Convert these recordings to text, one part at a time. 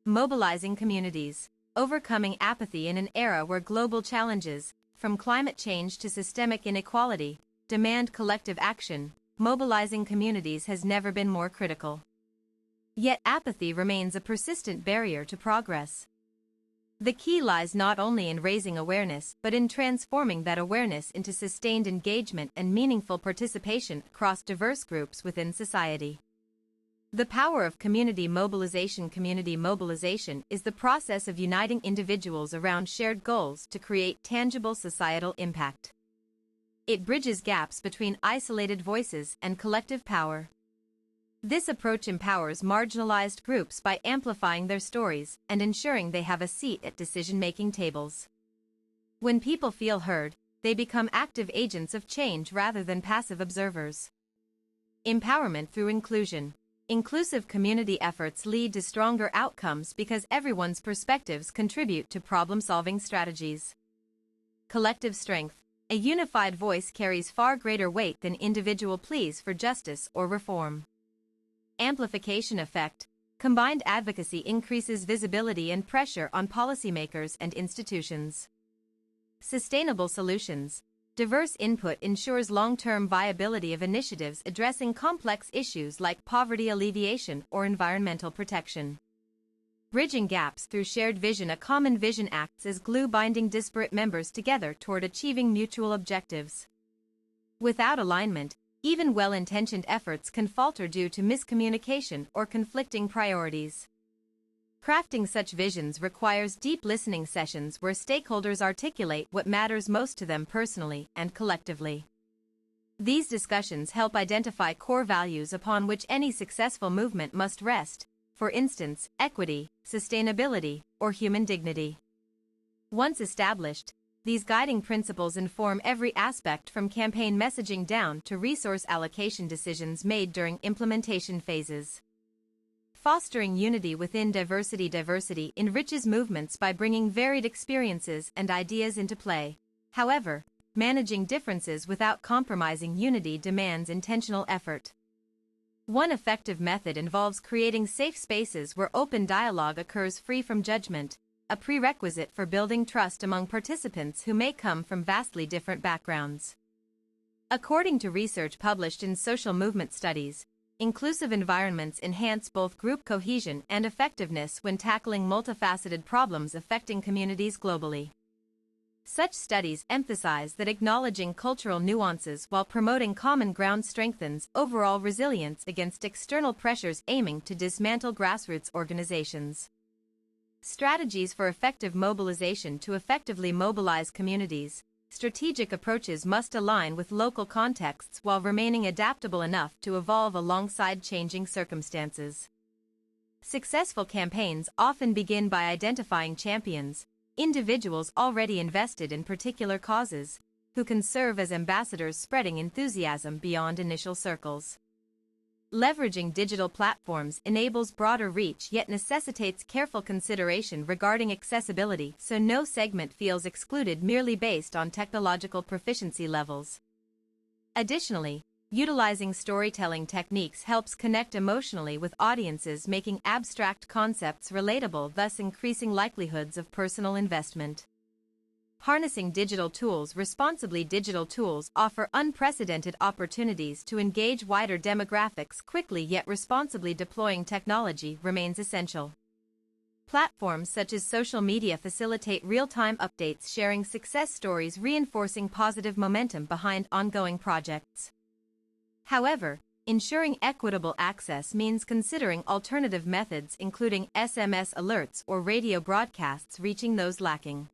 Mobilizing Communities. Overcoming apathy in an era where global challenges, from climate change to systemic inequality, demand collective action. Mobilizing communities has never been more critical. Yet apathy remains a persistent barrier to progress. The key lies not only in raising awareness but in transforming that awareness into sustained engagement and meaningful participation across diverse groups within society. The power of community mobilization. Community mobilization is the process of uniting individuals around shared goals to create tangible societal impact. It bridges gaps between isolated voices and collective power. This approach empowers marginalized groups by amplifying their stories and ensuring they have a seat at decision-making tables. When people feel heard, they become active agents of change rather than passive observers. Empowerment through inclusion. Inclusive community efforts lead to stronger outcomes because everyone's perspectives contribute to problem-solving strategies. Collective strength. A unified voice carries far greater weight than individual pleas for justice or reform. Amplification effect. Combined advocacy increases visibility and pressure on policymakers and institutions. Sustainable solutions. Diverse input ensures long-term viability of initiatives addressing complex issues like poverty alleviation or environmental protection. Bridging gaps through shared vision. A common vision acts as glue binding disparate members together toward achieving mutual objectives. Without alignment, even well-intentioned efforts can falter due to miscommunication or conflicting priorities. Crafting such visions requires deep listening sessions where stakeholders articulate what matters most to them personally and collectively. These discussions help identify core values upon which any successful movement must rest, for instance, equity, sustainability, or human dignity. Once established, these guiding principles inform every aspect from campaign messaging down to resource allocation decisions made during implementation phases. Fostering unity within diversity. Diversity enriches movements by bringing varied experiences and ideas into play. However, managing differences without compromising unity demands intentional effort. One effective method involves creating safe spaces where open dialogue occurs free from judgment, a prerequisite for building trust among participants who may come from vastly different backgrounds. According to research published in Social Movement Studies, inclusive environments enhance both group cohesion and effectiveness when tackling multifaceted problems affecting communities globally. Such studies emphasize that acknowledging cultural nuances while promoting common ground strengthens overall resilience against external pressures aiming to dismantle grassroots organizations. Strategies for effective mobilization. To effectively mobilize communities, strategic approaches must align with local contexts while remaining adaptable enough to evolve alongside changing circumstances. Successful campaigns often begin by identifying champions, individuals already invested in particular causes, who can serve as ambassadors spreading enthusiasm beyond initial circles. Leveraging digital platforms enables broader reach yet necessitates careful consideration regarding accessibility so no segment feels excluded merely based on technological proficiency levels. Additionally, utilizing storytelling techniques helps connect emotionally with audiences, making abstract concepts relatable, thus increasing likelihoods of personal investment. Harnessing digital tools responsibly. Digital tools offer unprecedented opportunities to engage wider demographics quickly, yet responsibly deploying technology remains essential. Platforms such as social media facilitate real-time updates, sharing success stories, reinforcing positive momentum behind ongoing projects. However, ensuring equitable access means considering alternative methods including SMS alerts or radio broadcasts reaching those lacking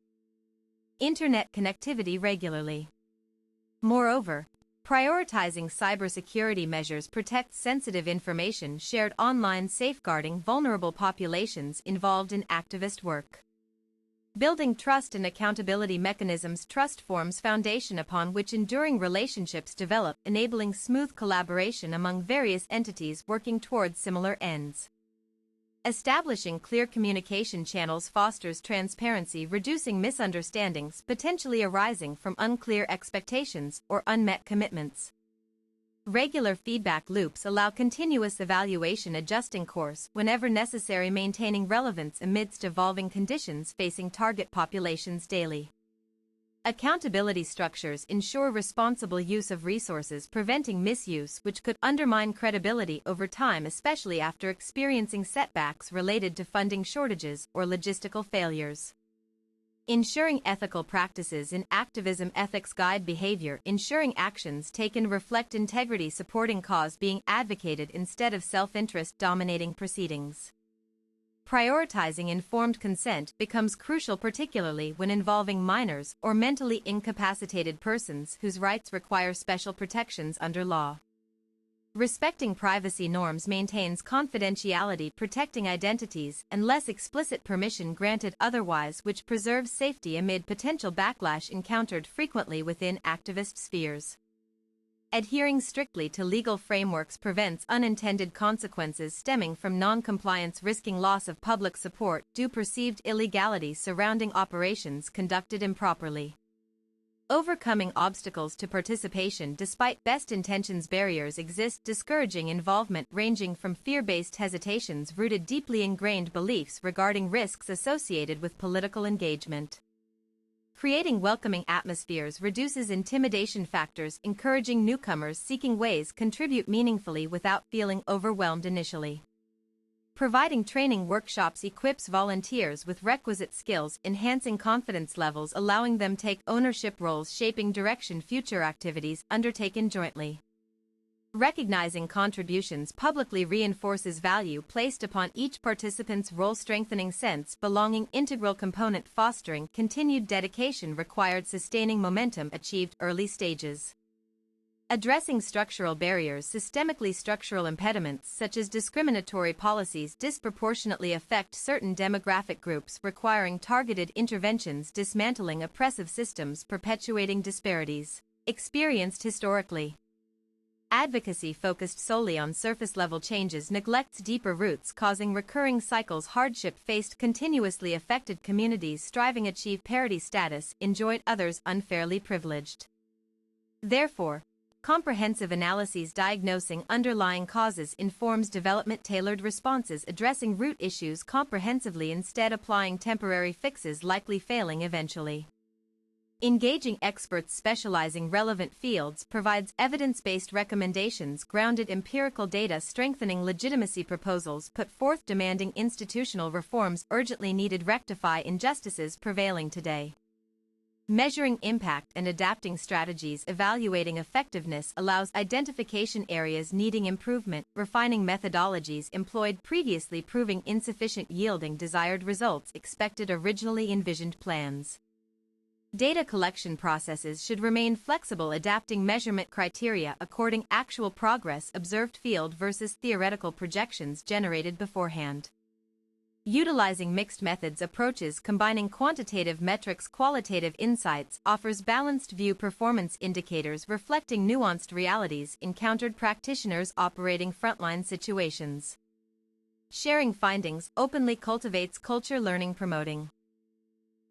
internet connectivity regularly. Moreover, prioritizing cybersecurity measures protects sensitive information shared online, safeguarding vulnerable populations involved in activist work. Building trust and accountability mechanisms. Trust forms foundation upon which enduring relationships develop, enabling smooth collaboration among various entities working towards similar ends. Establishing clear communication channels fosters transparency, reducing misunderstandings potentially arising from unclear expectations or unmet commitments. Regular feedback loops allow continuous evaluation, adjusting course whenever necessary, maintaining relevance amidst evolving conditions facing target populations daily. Accountability structures ensure responsible use of resources, preventing misuse which could undermine credibility over time, especially after experiencing setbacks related to funding shortages or logistical failures. Ensuring ethical practices in activism. Ethics guide behavior, ensuring actions taken reflect integrity, supporting cause being advocated instead of self-interest dominating proceedings. Prioritizing informed consent becomes crucial, particularly when involving minors or mentally incapacitated persons whose rights require special protections under law. Respecting privacy norms maintains confidentiality, protecting identities unless explicit permission granted otherwise, which preserves safety amid potential backlash encountered frequently within activist spheres. Adhering strictly to legal frameworks prevents unintended consequences stemming from non-compliance, risking loss of public support due to perceived illegality surrounding operations conducted improperly. Overcoming obstacles to participation. Despite best intentions, barriers exist discouraging involvement, ranging from fear-based hesitations rooted deeply ingrained beliefs regarding risks associated with political engagement. Creating welcoming atmospheres reduces intimidation factors, encouraging newcomers seeking ways contribute meaningfully without feeling overwhelmed initially. Providing training workshops equips volunteers with requisite skills, enhancing confidence levels, allowing them take ownership roles, shaping direction future activities undertaken jointly. Recognizing contributions publicly reinforces value placed upon each participant's role, strengthening sense belonging, integral component, fostering continued dedication required, sustaining momentum achieved early stages. Addressing structural barriers. Systemically structural impediments such as discriminatory policies disproportionately affect certain demographic groups, requiring targeted interventions, dismantling oppressive systems perpetuating disparities experienced historically. Advocacy focused solely on surface-level changes neglects deeper roots, causing recurring cycles. Hardship faced continuously affected communities striving achieve parity status, enjoyed others unfairly privileged. Therefore, comprehensive analyses diagnosing underlying causes informs development, tailored responses addressing root issues comprehensively instead applying temporary fixes likely failing eventually. Engaging experts specializing relevant fields provides evidence-based recommendations grounded empirical data, strengthening legitimacy. Proposals put forth demanding institutional reforms urgently needed, rectify injustices prevailing today. Measuring impact and adapting strategies. Evaluating effectiveness allows identification areas needing improvement, refining methodologies employed previously proving insufficient, yielding desired results expected originally envisioned plans. Data collection processes should remain flexible, adapting measurement criteria according actual progress observed field versus theoretical projections generated beforehand. Utilizing mixed methods approaches combining quantitative metrics, qualitative insights offers balanced view, performance indicators reflecting nuanced realities encountered, practitioners operating frontline situations. Sharing findings openly cultivates culture, learning, promoting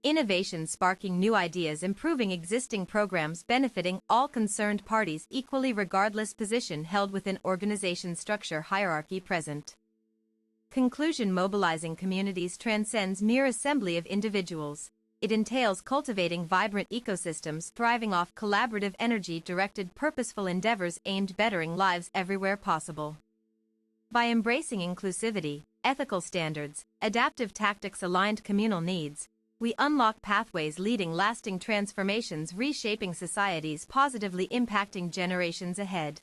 innovation, sparking new ideas, improving existing programs, benefiting all concerned parties equally regardless position held within organization structure, hierarchy present. Conclusion. Mobilizing communities transcends mere assembly of individuals. It entails cultivating vibrant ecosystems thriving off collaborative energy directed purposeful endeavors aimed bettering lives everywhere possible. By embracing inclusivity, ethical standards, adaptive tactics, aligned communal needs, we unlock pathways leading lasting transformations, reshaping societies, positively impacting generations ahead.